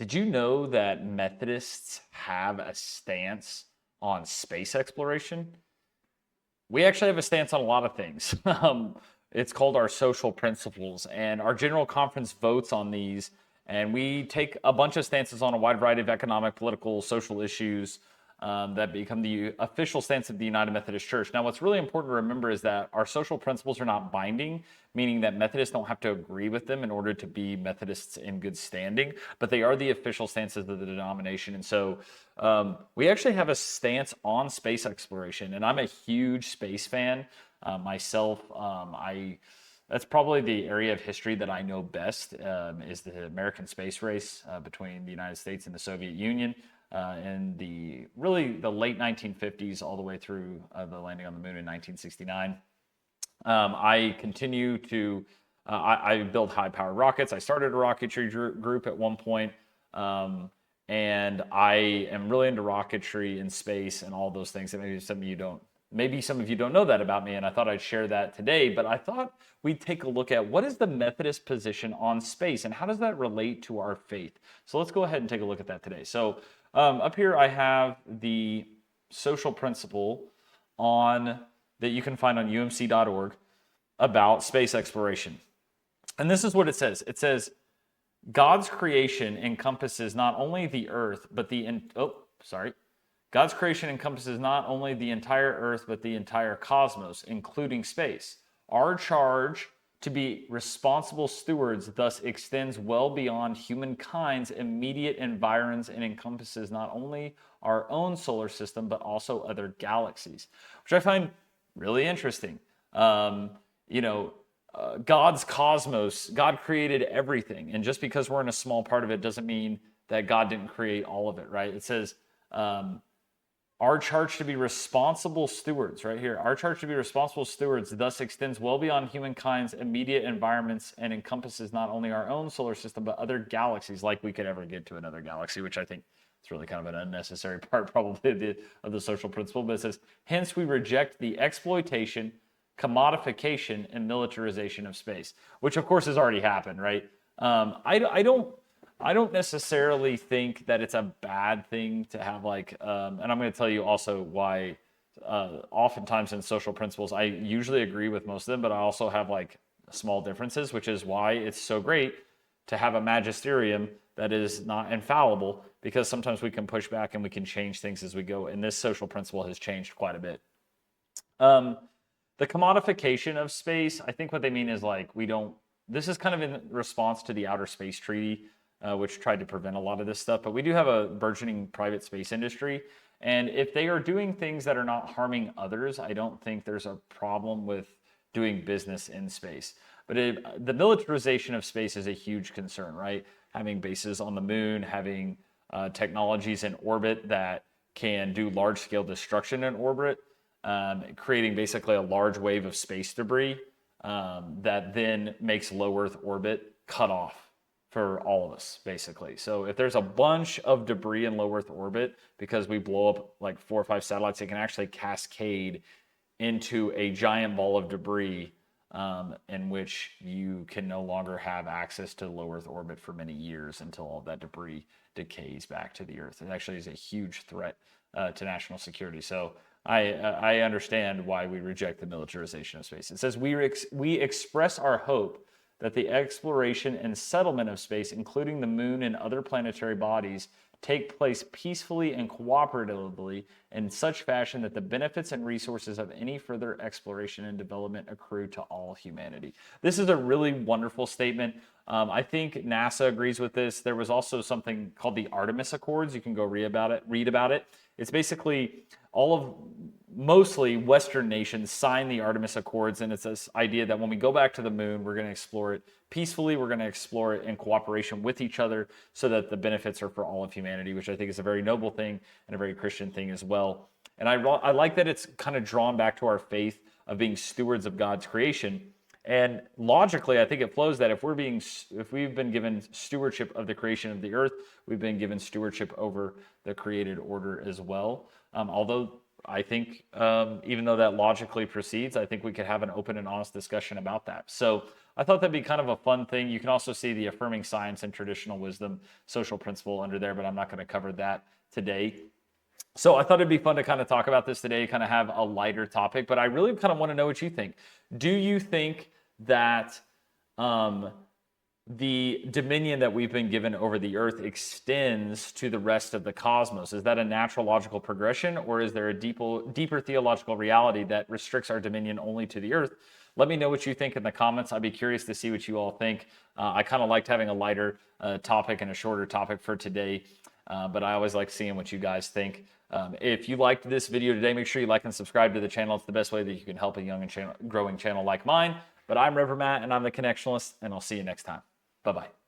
Did you know that Methodists have a stance on space exploration? We actually have a stance on a lot of things. It's called our social principles, and our general conference votes on these. And we take a bunch of stances on a wide variety of economic, political, social issues that become the official stance of the United Methodist Church. Now, what's really important to remember is that our social principles are not binding, meaning that Methodists don't have to agree with them in order to be Methodists in good standing, but they are the official stances of the denomination. And so we actually have a stance on space exploration, and I'm a huge space fan myself. That's probably the area of history that I know best is the American space race between the United States and the Soviet Union in the late 1950s all the way through the landing on the moon in 1969. I continue to I build high-powered rockets. I started a rocketry group at one point, and I am really into rocketry and space and all those things that maybe some of you don't know that about me, and I thought I'd share that today. But I thought we'd take a look at what is the Methodist position on space and how does that relate to our faith. So let's go ahead and take a look at that today. So up here I have the social principle that you can find on umc.org about space exploration. And this is what it says. It says, God's creation encompasses not only the earth, but God's creation encompasses not only the entire earth, but the entire cosmos, including space. Our charge to be responsible stewards thus extends well beyond humankind's immediate environs and encompasses not only our own solar system, but also other galaxies, which I find really interesting. God's cosmos, God created everything. And just because we're in a small part of it doesn't mean that God didn't create all of it, right? It says, our charge to be responsible stewards, right here. Our charge to be responsible stewards thus extends well beyond humankind's immediate environments and encompasses not only our own solar system, but other galaxies, like we could ever get to another galaxy, which I think is really kind of an unnecessary part probably of the social principle. But it says, hence we reject the exploitation, commodification, and militarization of space, which of course has already happened, right? I don't necessarily think that it's a bad thing to have and I'm going to tell you also why oftentimes in social principles, I usually agree with most of them, but I also have small differences, which is why it's so great to have a magisterium that is not infallible, because sometimes we can push back and we can change things as we go. And this social principle has changed quite a bit. The commodification of space, I think what they mean is this is kind of in response to the Outer Space Treaty, which tried to prevent a lot of this stuff. But we do have a burgeoning private space industry. And if they are doing things that are not harming others, I don't think there's a problem with doing business in space. But the militarization of space is a huge concern, right? Having bases on the moon, having technologies in orbit that can do large-scale destruction in orbit, creating basically a large wave of space debris that then makes low Earth orbit cut off for all of us, basically. So if there's a bunch of debris in low Earth orbit, because we blow up 4 or 5 satellites, it can actually cascade into a giant ball of debris in which you can no longer have access to low Earth orbit for many years until all that debris decays back to the Earth. It actually is a huge threat to national security. So I understand why we reject the militarization of space. It says we express our hope that the exploration and settlement of space, including the moon and other planetary bodies, take place peacefully and cooperatively in such fashion that the benefits and resources of any further exploration and development accrue to all humanity. This is a really wonderful statement. I think NASA agrees with this. There was also something called the Artemis Accords. You can go read about it. It's basically mostly Western nations signed the Artemis Accords, and it's this idea that when we go back to the moon, we're going to explore it peacefully, we're going to explore it in cooperation with each other so that the benefits are for all of humanity, which I think is a very noble thing and a very Christian thing as well. And I like that it's kind of drawn back to our faith of being stewards of God's creation. And logically, I think it flows that if we've been given stewardship of the creation of the earth, we've been given stewardship over the created order as well. Although I think, even though that logically proceeds, I think we could have an open and honest discussion about that. So I thought that'd be kind of a fun thing. You can also see the affirming science and traditional wisdom social principle under there, but I'm not going to cover that today. So I thought it'd be fun to kind of talk about this today, kind of have a lighter topic, but I really kind of want to know what you think. Do you think that the dominion that we've been given over the earth extends to the rest of the cosmos? Is that a natural logical progression, or is there a deeper theological reality that restricts our dominion only to the earth? Let me know what you think in the comments. I'd be curious to see what you all think. I kind of liked having a lighter topic and a shorter topic for today, but I always like seeing what you guys think. If you liked this video today, make sure you like and subscribe to the channel. It's the best way that you can help a young and growing channel like mine. But I'm Reverend Matt, and I'm the Connectionalist, and I'll see you next time. Bye-bye.